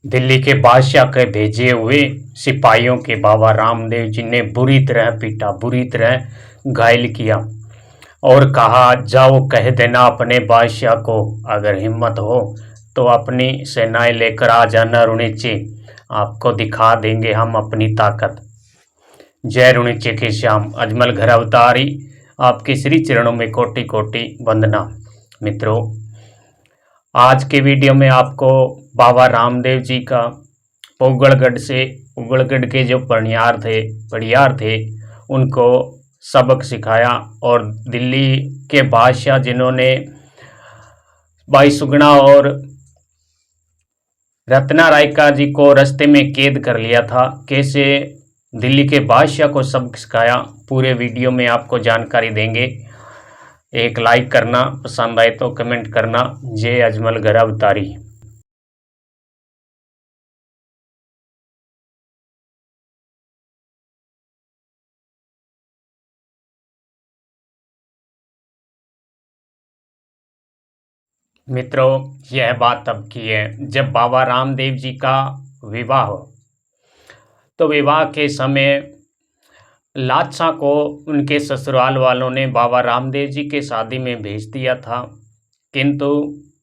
दिल्ली के बादशाह के भेजे हुए सिपाहियों के बाबा रामदेव जी ने बुरी तरह पीटा, बुरी तरह घायल किया और कहा, जाओ कह देना अपने बादशाह को, अगर हिम्मत हो तो अपनी सेनाएं लेकर आ जाना रुणिचे, आपको दिखा देंगे हम अपनी ताकत। जय रुणिचे के श्याम, अजमल घर अवतारी, आपके श्री चरणों में कोटि कोटि वंदना। मित्रों, आज के वीडियो में आपको बाबा रामदेव जी का उगड़गढ़ के जो पड़ियार थे उनको सबक सिखाया, और दिल्ली के बादशाह जिन्होंने भाई सुगना और रत्ना रायका जी को रास्ते में कैद कर लिया था, कैसे दिल्ली के बादशाह को सबक सिखाया, पूरे वीडियो में आपको जानकारी देंगे। एक लाइक करना, पसंद आए तो कमेंट करना। जय अजमल घर अवतारी। मित्रों, यह बात तब की है जब बाबा रामदेव जी का विवाह हो। तो विवाह के समय लादशाह को उनके ससुराल वालों ने बाबा रामदेव जी के शादी में भेज दिया था, किंतु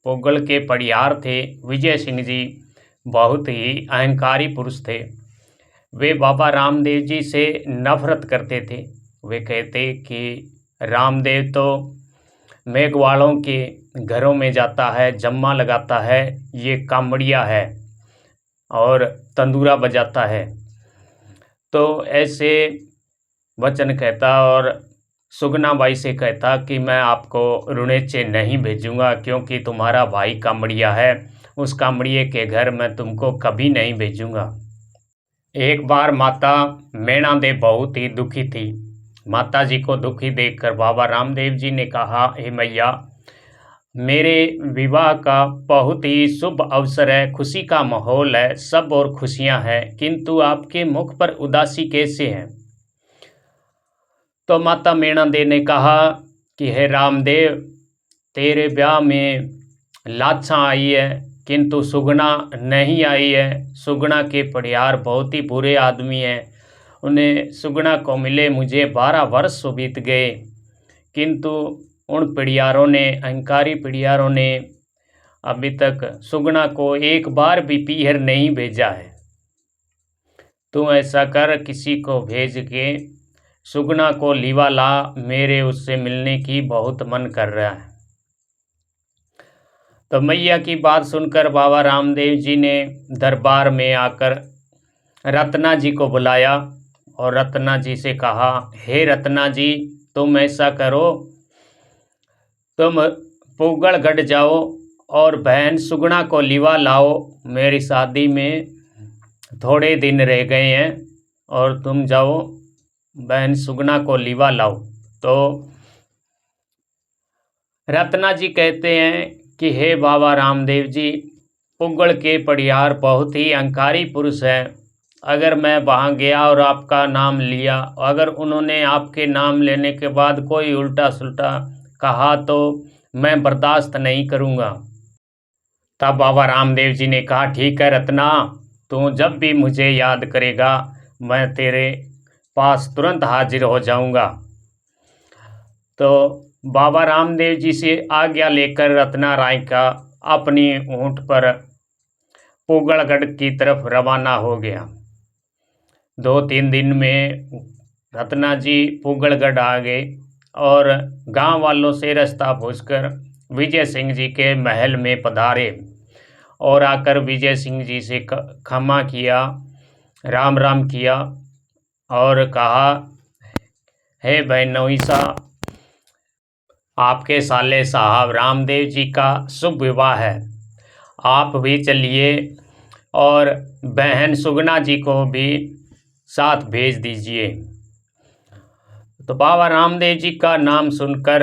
पोगल के पड़ियार थे विजय सिंह जी बहुत ही अहंकारी पुरुष थे। वे बाबा रामदेव जी से नफरत करते थे। वे कहते कि रामदेव तो मेघवालों के घरों में जाता है, जम्मा लगाता है, ये कामड़िया है और तंदूरा बजाता है। तो ऐसे वचन कहता और सुगना बाई से कहता कि मैं आपको रुणेचे नहीं भेजूंगा, क्योंकि तुम्हारा भाई कामड़िया है, उस कामड़िए के घर मैं तुमको कभी नहीं भेजूंगा। एक बार माता मैणा दे बहुत ही दुखी थी। माता जी को दुखी देखकर बाबा रामदेव जी ने कहा, हे मैया, मेरे विवाह का बहुत ही शुभ अवसर है, खुशी का माहौल है, सब और खुशियां हैं, किंतु आपके मुख पर उदासी कैसे है? तो माता मैणा दे ने कहा कि हे रामदेव, तेरे ब्याह में लाछा आई है, किंतु सुगना नहीं आई है। सुगना के पड़ियार बहुत ही बुरे आदमी हैं, उन्हें सुगना को मिले मुझे 12 वर्ष बीत गए, किंतु उन पड़ियारों ने, अहंकारी पड़ियारों ने अभी तक सुगना को एक बार भी पीहर नहीं भेजा है। तू ऐसा कर, किसी को भेज के सुगना को लीवा ला, मेरे उससे मिलने की बहुत मन कर रहा है। तो मैया की बात सुनकर बाबा रामदेव जी ने दरबार में आकर रत्ना जी को बुलाया और रत्ना जी से कहा, हे रत्ना जी, तुम ऐसा करो, तुम पूगलगढ़ जाओ और बहन सुगना को लीवा लाओ, मेरी शादी में थोड़े दिन रह गए हैं, और तुम जाओ बहन सुगना को लीवा लाओ। तो रत्ना जी कहते हैं कि हे बाबा रामदेव जी, पुगल के पड़ियार बहुत ही अहंकारी पुरुष है, अगर मैं वहाँ गया और आपका नाम लिया, अगर उन्होंने आपके नाम लेने के बाद कोई उल्टा सुल्टा कहा तो मैं बर्दाश्त नहीं करूँगा। तब बाबा रामदेव जी ने कहा, ठीक है रत्ना, तू जब भी मुझे याद करेगा मैं तेरे पास तुरंत हाजिर हो जाऊँगा। तो बाबा रामदेव जी से आज्ञा लेकर रत्ना रायका अपनी ऊँट पर पूगलगढ़ की तरफ रवाना हो गया। 2-3 दिन में रत्ना जी पूगलगढ़ आ गए और गांव वालों से रास्ता पूछकर विजय सिंह जी के महल में पधारे और आकर विजय सिंह जी से क्षमा किया, राम राम किया और कहा, हे बहनोई साहब, आपके साले साहब रामदेव जी का शुभ विवाह है, आप भी चलिए और बहन सुगना जी को भी साथ भेज दीजिए। तो बाबा रामदेव जी का नाम सुनकर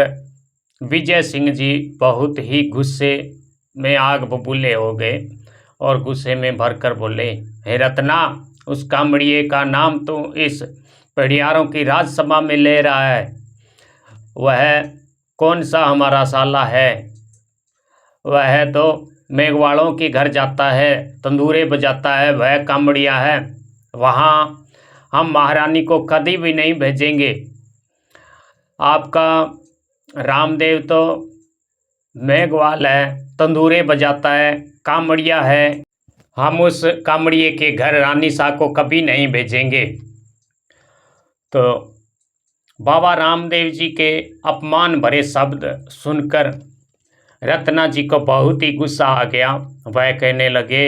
विजय सिंह जी बहुत ही गुस्से में आग बबूले हो गए और गुस्से में भरकर बोले, हे रत्ना, उस कामड़िए का नाम तो इस पड़ियारों की राजसभा में ले रहा है, वह कौन सा हमारा साला है, वह तो मेघवालों के घर जाता है, तंदूरे बजाता है, वह कामड़िया है, वहाँ हम महारानी को कभी भी नहीं भेजेंगे। आपका रामदेव तो मेघवाल है, तंदूरे बजाता है, कामड़िया है, हम उस कामड़िए के घर रानी सा को कभी नहीं भेजेंगे। तो बाबा रामदेव जी के अपमान भरे शब्द सुनकर रत्ना जी को बहुत ही गुस्सा आ गया। वह कहने लगे,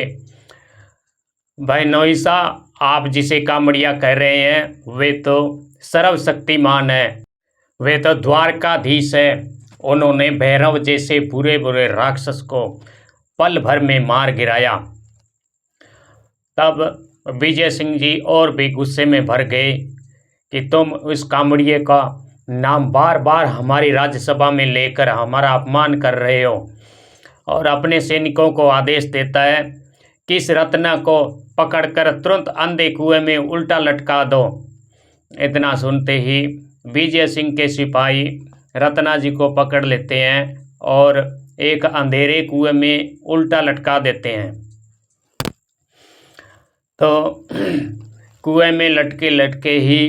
भाई नोईसा, आप जिसे कामड़िया कह रहे हैं वे तो सर्वशक्तिमान है, वे तो द्वारकाधीश है। उन्होंने भैरव जैसे बुरे बुरे राक्षस को पल भर में मार गिराया। तब विजय सिंह जी और भी गुस्से में भर गए कि तुम उस कामड़िए का नाम बार बार हमारी राज्यसभा में लेकर हमारा अपमान कर रहे हो। और अपने सैनिकों को आदेश देता है कि इस रत्ना को पकड़कर तुरंत अंधे कुएं में उल्टा लटका दो। इतना सुनते ही विजय सिंह के सिपाही रत्ना जी को पकड़ लेते हैं और एक अंधेरे कुएं में उल्टा लटका देते हैं। तो कुएं में लटके लटके ही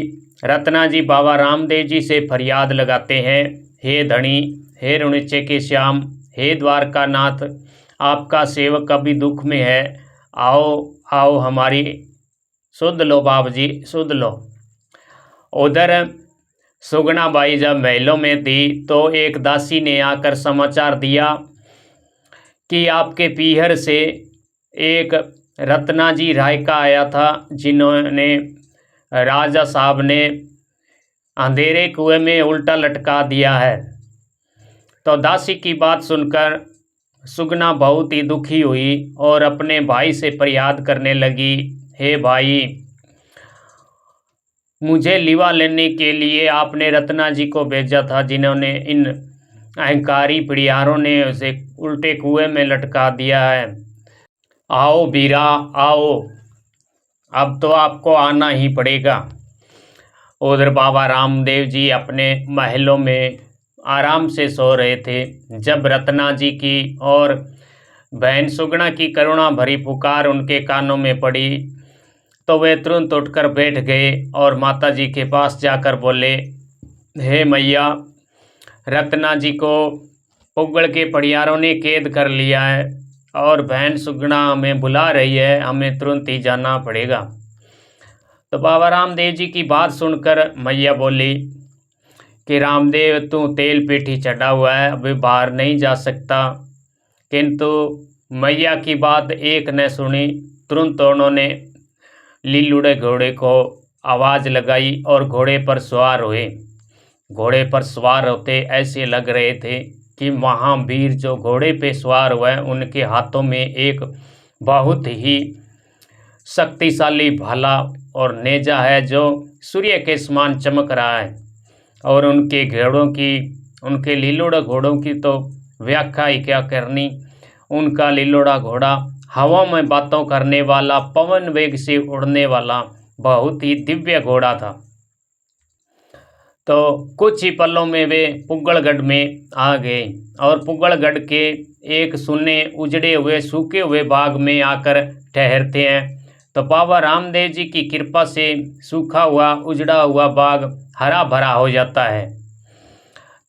रत्ना जी बाबा रामदेव जी से फरियाद लगाते हैं, हे धनी, हे रुणिचे के श्याम, हे द्वारकानाथ, आपका सेवक अभी दुख में है, आओ आओ हमारी सुध लो बाबू जी, सुध लो। उधर सुगना बाई जब महलों में थी तो एक दासी ने आकर समाचार दिया कि आपके पीहर से एक रत्ना जी राय का आया था, जिन्होंने राजा साहब ने अंधेरे कुएं में उल्टा लटका दिया है। तो दासी की बात सुनकर सुगना बहुत ही दुखी हुई और अपने भाई से फरियाद करने लगी, हे भाई, मुझे लिवा लेने के लिए आपने रत्ना जी को भेजा था, जिन्होंने इन अहंकारी पिड़ियारों ने उसे उल्टे कुएं में लटका दिया है। आओ बीरा आओ, अब तो आपको आना ही पड़ेगा। उधर बाबा रामदेव जी अपने महलों में आराम से सो रहे थे। जब रत्ना जी की और बहन सुगना की करुणा भरी पुकार उनके कानों में पड़ी तो वे तुरंत उठकर बैठ गए और माता जी के पास जाकर बोले, हे मैया, रत्ना जी को पुगड़ के पड़ियारों ने कैद कर लिया है और बहन सुगना हमें बुला रही है, हमें तुरंत ही जाना पड़ेगा। तो बाबा रामदेव जी की बात सुनकर मैया बोली कि रामदेव, तू तेल पीठी चढ़ा हुआ है, अभी बाहर नहीं जा सकता। किंतु मैया की बात एक न सुनी, तुरंत उन्होंने लीलुड़े घोड़े को आवाज़ लगाई और घोड़े पर सवार हुए। घोड़े पर सवार होते ऐसे लग रहे थे कि महावीर जो घोड़े पे सवार हुए उनके हाथों में एक बहुत ही शक्तिशाली भाला और नेजा है जो सूर्य के समान चमक रहा है। और उनके घोड़ों की, उनके लीलोड़ा घोड़ों की तो व्याख्या ही क्या करनी। उनका लीलोड़ा घोड़ा हवा में बातों करने वाला, पवन वेग से उड़ने वाला बहुत ही दिव्य घोड़ा था। तो कुछ ही पलों में वे पुगड़गढ़ में आ गए और पुगड़गढ़ के एक सुने उजड़े हुए सूखे हुए बाग में आकर ठहरते हैं। तो बाबा रामदेव जी की कृपा से सूखा हुआ उजड़ा हुआ बाग हरा भरा हो जाता है।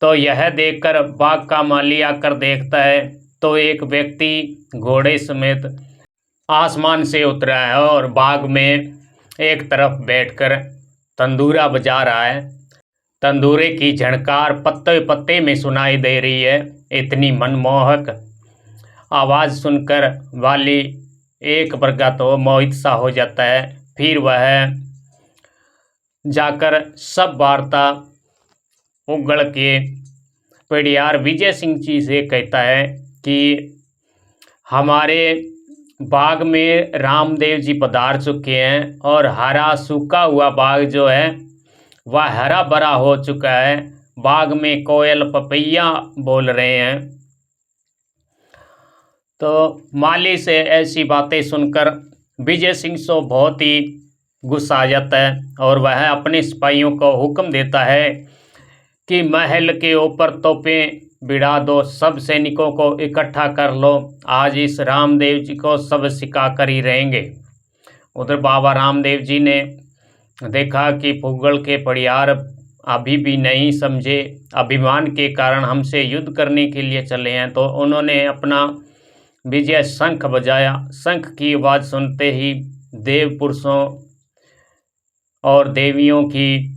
तो यह देखकर बाग का माली आकर देखता है तो एक व्यक्ति घोड़े समेत आसमान से उतरा है और बाग में एक तरफ बैठकर तंदूरा बजा रहा है। तंदूरे की झणकार पत्ते पत्ते में सुनाई दे रही है। इतनी मनमोहक आवाज़ सुनकर वाली एक प्रकार तो मोहित सा हो जाता है। फिर वह जाकर सब वार्ता पुगड़ के पेड़ियार विजय सिंह जी से कहता है कि हमारे बाग में रामदेव जी पधार चुके हैं और हरा सूखा हुआ बाग जो है वह हरा भरा हो चुका है। बाग में कोयल पपैया बोल रहे हैं। तो माली से ऐसी बातें सुनकर विजय सिंह को बहुत ही गुस्सा आ जाता है और वह अपने सिपाहियों को हुक्म देता है कि महल के ऊपर तोपें बिड़ा दो, सब सैनिकों को इकट्ठा कर लो, आज इस रामदेव जी को सब सिखा कर ही रहेंगे। उधर बाबा रामदेव जी ने देखा कि पुगल के पड़ियार अभी भी नहीं समझे, अभिमान के कारण हमसे युद्ध करने के लिए चले हैं, तो उन्होंने अपना विजय शंख बजाया। शंख की आवाज़ सुनते ही देव पुरुषों और देवियों की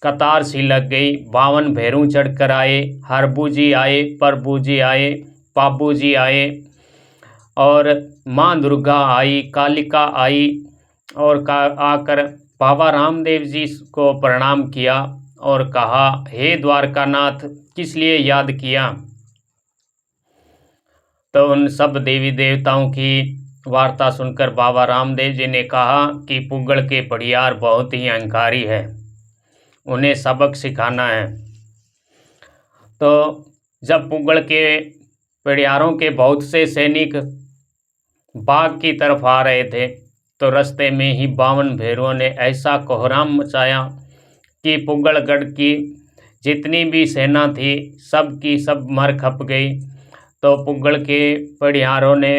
कतार सी लग गई। 52 भैरू चढ़ कर आए, हरबू जी आए, प्रभु जी आए, पाबू जी आए और माँ दुर्गा आई, कालिका आई और आकर बाबा रामदेव जी को प्रणाम किया और कहा, हे द्वारकानाथ, किस लिए याद किया। तो उन सब देवी देवताओं की वार्ता सुनकर बाबा रामदेव जी ने कहा कि पुगल के पड़ियार बहुत ही अहंकारी है, उन्हें सबक सिखाना है। तो जब पुगल के पड़ियारों के बहुत से सैनिक बाग की तरफ आ रहे थे, तो रास्ते में ही 52 भैरुओं ने ऐसा कोहराम मचाया कि पुगलगढ़ की जितनी भी सेना थी सब की सब मर खप गई। तो पुगल के पड़ियारों ने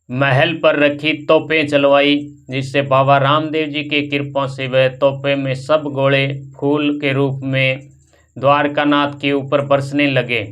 महल पर रखी तोपें चलवाई, जिससे बाबा रामदेव जी की कृपा से वह तोपे में सब गोले फूल के रूप में द्वारकानाथ के ऊपर बरसने लगे।